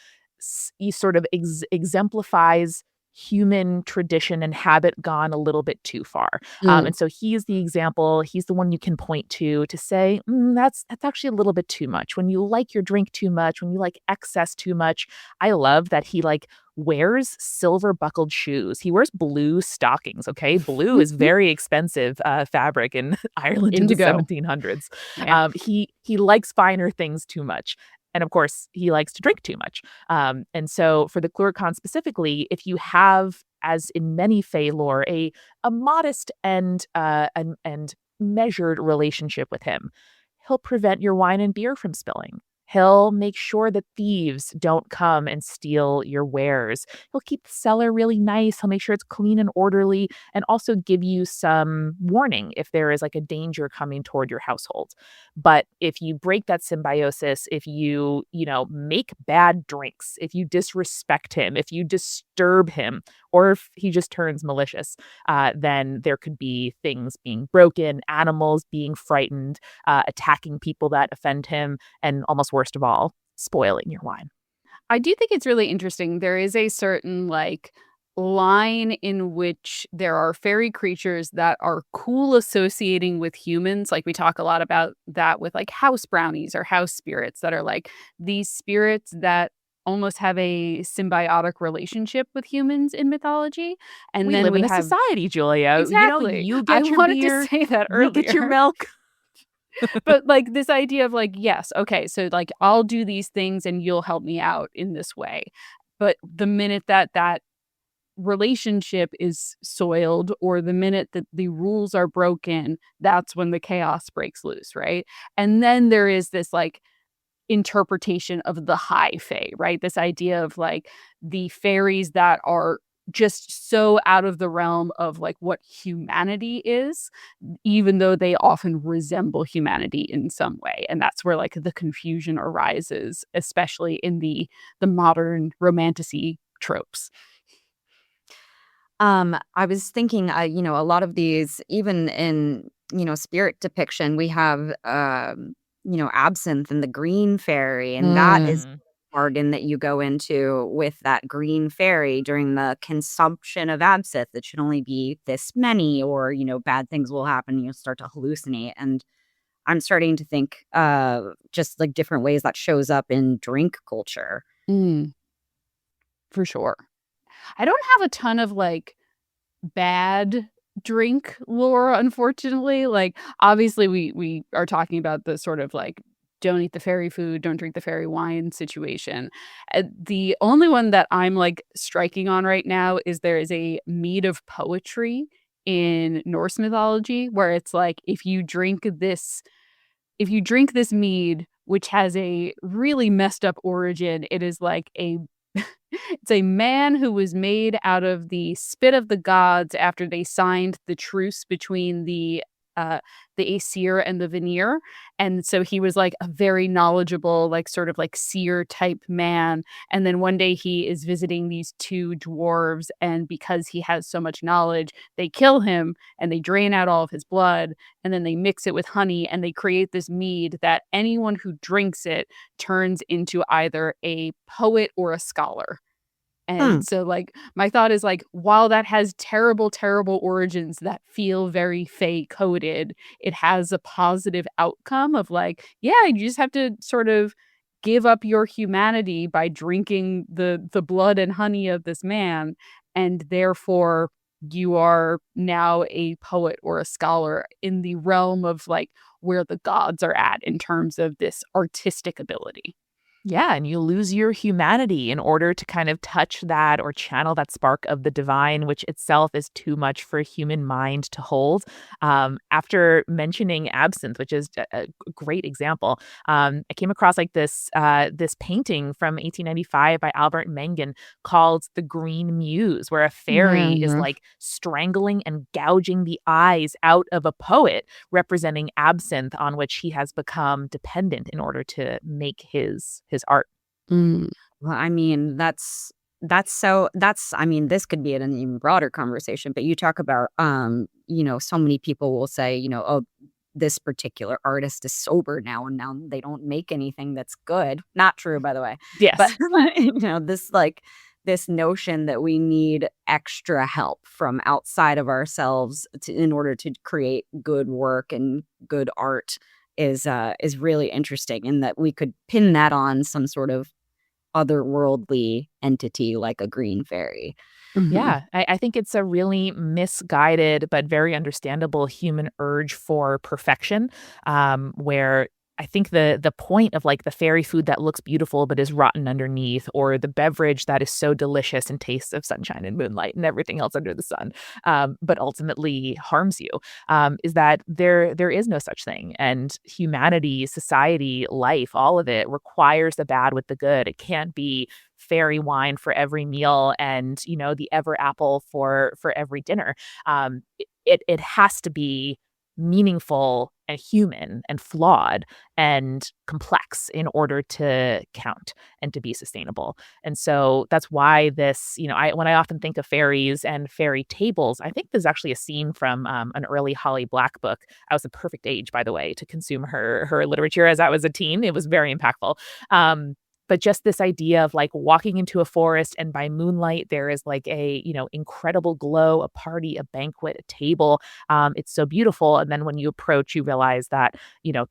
sort of exemplifies human tradition and habit gone a little bit too far. And so he's the example. He's the one you can point to say, that's actually a little bit too much. When you like your drink too much, when you like excess too much. I love that he like wears silver buckled shoes. He wears blue stockings. Okay. Blue is very expensive fabric in Ireland Indigo. in the 1700s. Yeah. He likes finer things too much. And of course, he likes to drink too much. And so for the Clurachaun specifically, if you have, as in many Fae lore, a modest and measured relationship with him, he'll prevent your wine and beer from spilling. He'll make sure that thieves don't come and steal your wares. He'll keep the cellar really nice. He'll make sure it's clean and orderly, and also give you some warning if there is like a danger coming toward your household. But if you break that symbiosis, if you make bad drinks, if you disrespect him, if you disturb him, or if he just turns malicious, then there could be things being broken, animals being frightened, attacking people that offend him, and almost worst of all, spoiling your wine. I do think it's really interesting. There is a certain like line in which there are fairy creatures that are cool associating with humans. Like we talk a lot about that with like house brownies or house spirits that are like these spirits that almost have a symbiotic relationship with humans in mythology. And We then live we in a have society, Julia. exactly. You I get your wanted beer, to say that you get your earlier. milk. But like this idea of like, yes, okay, so like I'll do these things and you'll help me out in this way. But the minute that relationship is soiled or the minute that the rules are broken, that's when the chaos breaks loose, right? And then there is this like interpretation of the high fae, right? This idea of like the fairies that are just so out of the realm of like what humanity is, even though they often resemble humanity in some way. And that's where like the confusion arises, especially in the modern romantasy tropes. I was thinking, a lot of these, even in, spirit depiction, we have, absinthe and the green fairy, and that is Mm. bargain that you go into with that green fairy during the consumption of absinthe. It should only be this many, or, bad things will happen. You'll start to hallucinate. And I'm starting to think just like different ways that shows up in drink culture. Mm, for sure. I don't have a ton of like bad drink lore, unfortunately. Like, obviously, we are talking about the sort of like don't eat the fairy food, don't drink the fairy wine situation. The only one that I'm like striking on right now is there is a mead of poetry in Norse mythology where it's like if you drink this mead, which has a really messed up origin, it is like a it's a man who was made out of the spit of the gods after they signed the truce between uh the Aesir and the Vanir. And so he was like a very knowledgeable, like sort of like seer type man. And then one day he is visiting these two dwarves, and because he has so much knowledge, they kill him and they drain out all of his blood, and then they mix it with honey and they create this mead that anyone who drinks it turns into either a poet or a scholar. Hmm. And so, like, my thought is, like, while that has terrible, terrible origins that feel very Fae coded, it has a positive outcome of, like, yeah, you just have to sort of give up your humanity by drinking the blood and honey of this man, and therefore you are now a poet or a scholar in the realm of, like, where the gods are at in terms of this artistic ability. Yeah, and you lose your humanity in order to kind of touch that or channel that spark of the divine, which itself is too much for a human mind to hold. After mentioning absinthe, which is a great example, I came across like this painting from 1895 by Albert Mengen called "The Green Muse," where a fairy is Mhm. like strangling and gouging the eyes out of a poet, representing absinthe on which he has become dependent in order to make his art. Mm. Well, I mean, this could be an even broader conversation, but you talk about, so many people will say, oh, this particular artist is sober now, and now they don't make anything that's good. Not true, by the way. But, Yes. this notion that we need extra help from outside of ourselves in order to create good work and good art is really interesting, and that we could pin that on some sort of otherworldly entity like a green fairy. Mhm. Yeah, I think it's a really misguided but very understandable human urge for perfection, where I think the point of like the fairy food that looks beautiful but is rotten underneath, or the beverage that is so delicious and tastes of sunshine and moonlight and everything else under the sun, but ultimately harms you, is that there is no such thing. And humanity, society, life, all of it requires the bad with the good. It can't be fairy wine for every meal and the ever apple for every dinner. It has to be meaningful and human and flawed and complex in order to count and to be sustainable. And so that's why this, when I often think of fairies and fairy tables, I think there's actually a scene from an early Holly Black book. I was the perfect age, by the way, to consume her literature as I was a teen. It was very impactful. But just this idea of like walking into a forest, and by moonlight there is like a incredible glow, a party, a banquet, a table. It's so beautiful, and then when you approach, you realize that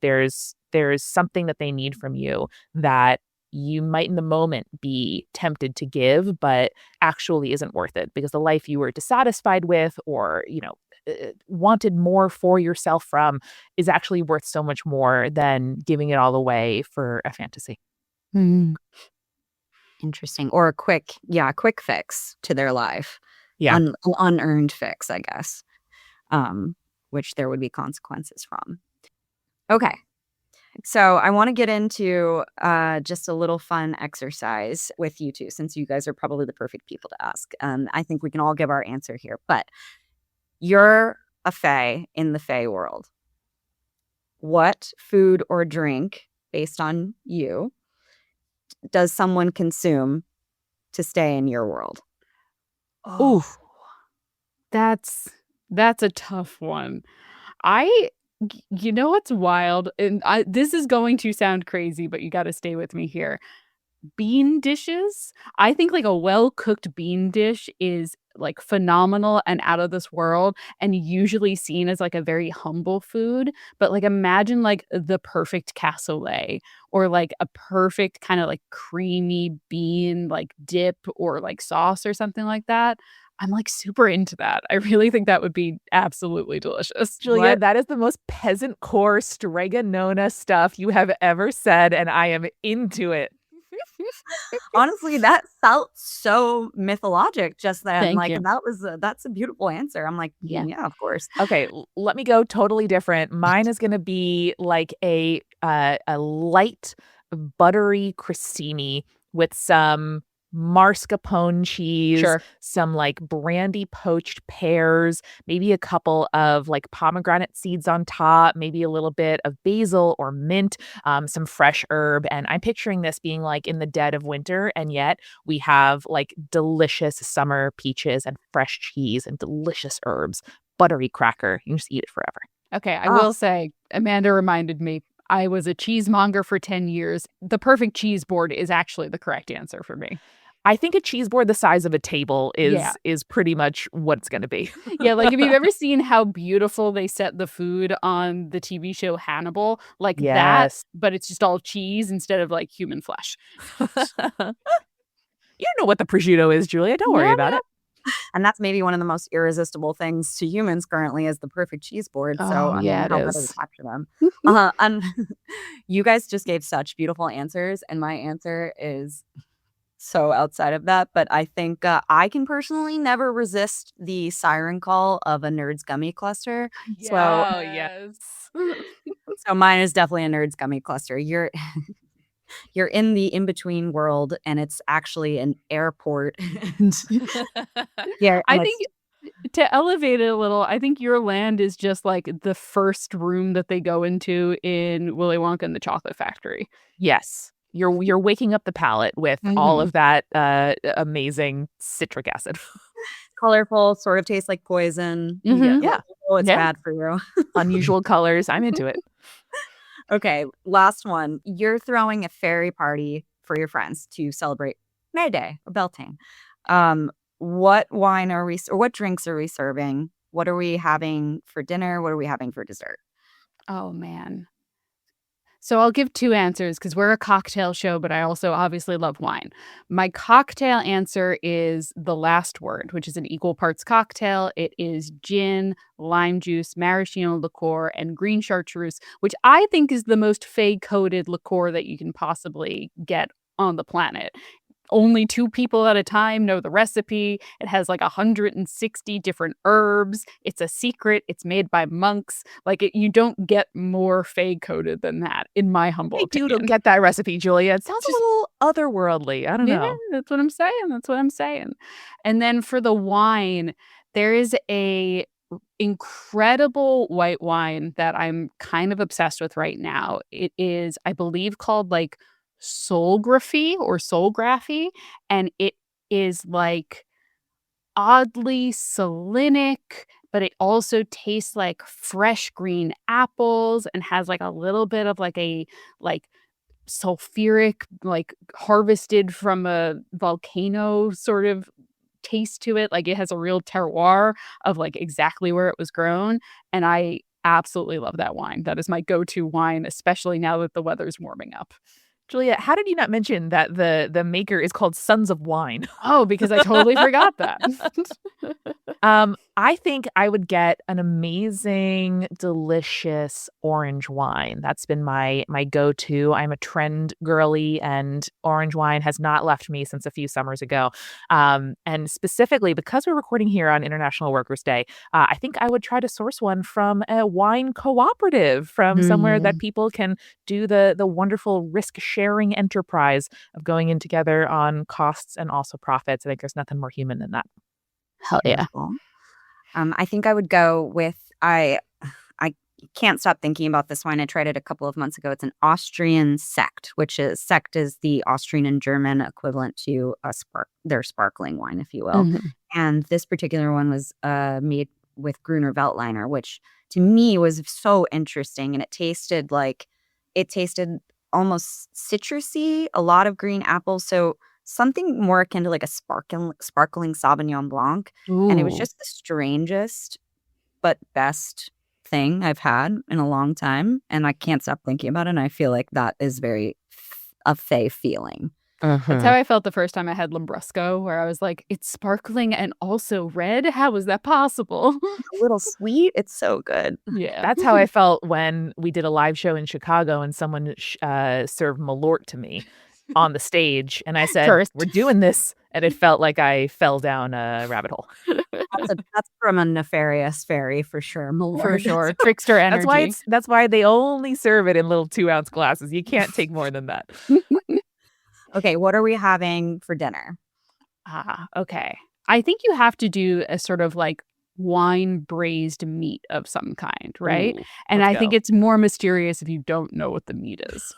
there's something that they need from you that you might in the moment be tempted to give, but actually isn't worth it, because the life you were dissatisfied with, or wanted more for yourself from, is actually worth so much more than giving it all away for a fantasy. Mm. Interesting. Or a quick fix to their life. Yeah. Unearned fix, I guess. Which there would be consequences from. Okay. So I want to get into just a little fun exercise with you two, since you guys are probably the perfect people to ask. I think we can all give our answer here. But you're a fae in the fae world. What food or drink, based on you, does someone consume to stay in your world? Oh, Oof. That's a tough one. You know what's wild? And this is going to sound crazy, but you got to stay with me here. Bean dishes. I think like a well-cooked bean dish is like phenomenal and out of this world and usually seen as like a very humble food. But like imagine like the perfect cassoulet or like a perfect kind of like creamy bean like dip or like sauce or something like that. I'm like super into that. I really think that would be absolutely delicious. Julia, What? that is the most peasant core stregonona stuff you have ever said, and I am into it. Honestly, that felt so mythologic just then. Thank Like you. that's a beautiful answer. I'm like, Yeah. yeah, of course. Okay, let me go totally different. Mine is gonna be like a light, buttery crostini with some mascarpone cheese, Sure. some like brandy poached pears, maybe a couple of like pomegranate seeds on top, maybe a little bit of basil or mint, some fresh herb. And I'm picturing this being like in the dead of winter, and yet we have like delicious summer peaches and fresh cheese and delicious herbs. Buttery cracker. You can just eat it forever. Okay, I Oh, will say, Amanda reminded me, I was a cheesemonger for 10 years. The perfect cheese board is actually the correct answer for me. I think a cheese board the size of a table Yeah. is pretty much what it's going to be. Yeah, like if you've ever seen how beautiful they set the food on the TV show Hannibal, like that, Yes. but it's just all cheese instead of like human flesh. You know what the prosciutto is, Julia. Don't worry Yeah, about it. and that's maybe one of the most irresistible things to humans currently is the perfect cheese board. So Oh, I yeah, mean, it how better to is. capture them? And you guys just gave such beautiful answers, and my answer is so outside of that. But I think I can personally never resist the siren call of a Nerds gummy cluster. So, Oh, yes. so mine is definitely a Nerds gummy cluster. You're in the in-between world, and it's actually an airport. And yeah, I and think to elevate it a little, I think your land is just like the first room that they go into in Willy Wonka and the Chocolate Factory. Yes. You're waking up the palate with all of that amazing citric acid. colorful, sort of tastes like poison. You get, Yeah. oh, it's Yeah. bad for you. Unusual colors. I'm into it. Okay, last one. You're throwing a fairy party for your friends to celebrate May Day or Beltane. What wine are we, or what drinks are we serving? What are we having for dinner? What are we having for dessert? Oh, man. So I'll give two answers because we're a cocktail show, but I also obviously love wine. My cocktail answer is the last word, which is an equal parts cocktail. It is gin, lime juice, maraschino liqueur, and green chartreuse, which I think is the most fade-coated liqueur that you can possibly get on the planet. Only 2 people at a time know the recipe. It has like 160 different herbs. It's a secret. It's made by monks. Like you don't get more fade coated than that, in my humble I do opinion. get that recipe, Julia. It sounds Just- a little otherworldly. I don't Yeah, know. that's what I'm saying. That's what I'm saying. And then for the wine, there is a incredible white wine that I'm kind of obsessed with right now. It is, I believe, called like Soulgraphy, and it is like oddly salinic, but it also tastes like fresh green apples and has like a little bit of like a like sulfuric, like harvested from a volcano sort of taste to it. Like it has a real terroir of like exactly where it was grown. And I absolutely love that wine. That is my go-to wine, especially now that the weather's warming up. Julia, how did you not mention that the maker is called Sons of Wine? Oh, because I totally forgot that. I think I would get an amazing, delicious orange wine. That's been my go-to. I'm a trend girly, and orange wine has not left me since a few summers ago. And specifically because we're recording here on International Workers' Day, I think I would try to source one from a wine cooperative, from somewhere that people can do the wonderful risk-sharing enterprise of going in together on costs and also profits. I think there's nothing more human than that. Hell yeah. Beautiful. I think I would go with I can't stop thinking about this wine. I tried it a couple of months ago. It's an Austrian sect, which is the Austrian and German equivalent to their sparkling wine, if you will. Mhm. And this particular one was made with Gruner Veltliner, which to me was so interesting. And it tasted almost citrusy, a lot of green apples. So something more akin to like a sparkling Sauvignon Blanc. And it was Ooh. just the strangest but best thing I've had in a long time. And I can't stop thinking about it. And I feel like that is very a Fae feeling. That's how I felt the first time I had Lambrusco, where I was like, it's sparkling and also red? How is that possible? A little sweet. It's so good. Yeah. That's how I felt when we did a live show in Chicago and someone served Malort to me on the stage. And I said, First. we're doing this. And it felt like I fell down a rabbit hole. That's from a nefarious fairy for sure. Malort. For sure. Trickster energy. That's why they only serve it in little 2-ounce glasses. You can't take more than that. Okay, what are we having for dinner? Okay. I think you have to do a sort of like wine braised meat of some kind, right? Ooh, and let's I think go. it's more mysterious if you don't know what the meat is.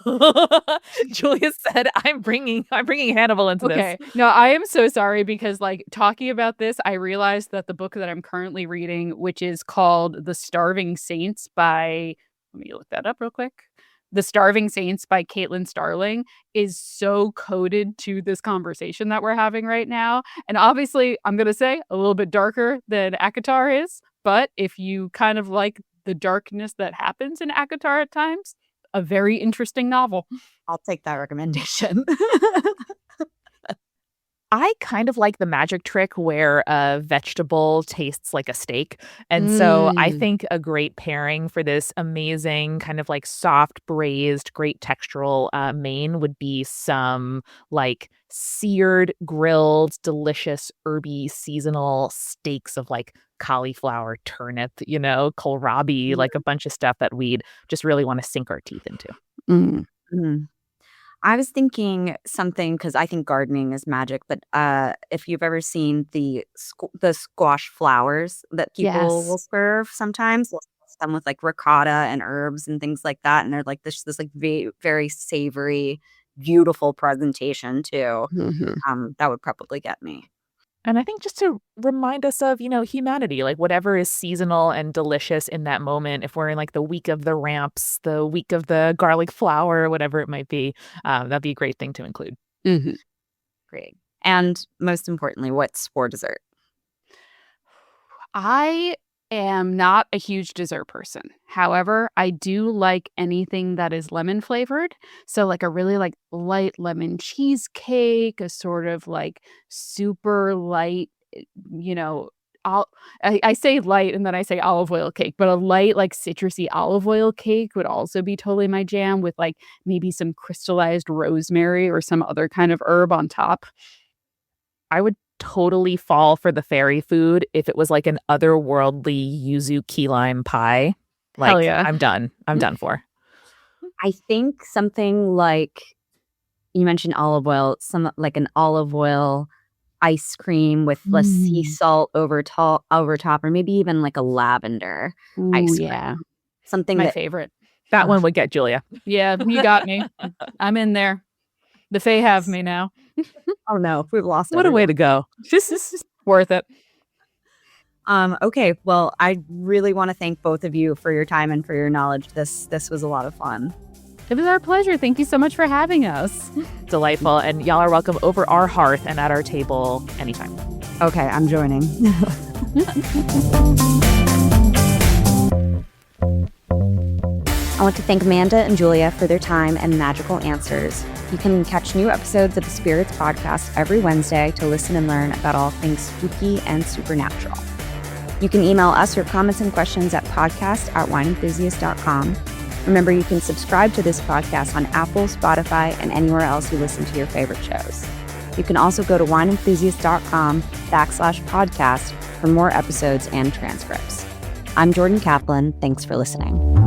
Julia said, I'm bringing Hannibal into Okay. this. No, I am so sorry because like talking about this, I realized that the book that I'm currently reading, which is called The Starving Saints by, let me look that up real quick. The Starving Saints by Caitlin Starling is so coded to this conversation that we're having right now. And obviously, I'm going to say a little bit darker than ACOTAR is. But if you kind of like the darkness that happens in ACOTAR at times, a very interesting novel. I'll take that recommendation. I kind of like the magic trick where a vegetable tastes like a steak. And so I think a great pairing for this amazing kind of like soft braised, great textural main would be some like seared, grilled, delicious, herby, seasonal steaks of like cauliflower, turnip, kohlrabi, like a bunch of stuff that we'd just really want to sink our teeth into. Mm. I was thinking something because I think gardening is magic, but if you've ever seen the squash flowers that people will serve sometimes, they'll stuff them with like ricotta and herbs and things like that, and they're like this like very savory, beautiful presentation too. That would probably get me. And I think just to remind us of, humanity, like whatever is seasonal and delicious in that moment, if we're in like the week of the ramps, the week of the garlic flower, whatever it might be, that'd be a great thing to include. Great. And most importantly, what's for dessert? I am not a huge dessert person. However, I do like anything that is lemon flavored. So like a really like light lemon cheesecake, a sort of like super light, I say light and then I say olive oil cake, but a light like citrusy olive oil cake would also be totally my jam with like maybe some crystallized rosemary or some other kind of herb on top. I would totally fall for the fairy food if it was like an otherworldly yuzu key lime pie. Like, Hell yeah. I'm done for. I think something like you mentioned olive oil, some like an olive oil ice cream with the sea salt over top, or maybe even like a lavender ice cream. Yeah. Something My that favorite. That one would get Julia. Yeah, you got me. I'm in there. The Fae have me now. oh no, we've lost What a way to go. Worth it. Okay, well, I really want to thank both of you for your time and for your knowledge. This was a lot of fun. It was our pleasure. Thank you so much for having us. Delightful. And y'all are welcome over our hearth and at our table anytime. Okay, I'm joining. I want to thank Amanda and Julia for their time and magical answers. You can catch new episodes of the Spirits Podcast every Wednesday to listen and learn about all things spooky and supernatural. You can email us your comments and questions at podcast@wineenthusiast.com. Remember, you can subscribe to this podcast on Apple, Spotify, and anywhere else you listen to your favorite shows. You can also go to wineenthusiast.com/podcast for more episodes and transcripts. I'm Jordan Kaplan. Thanks for listening.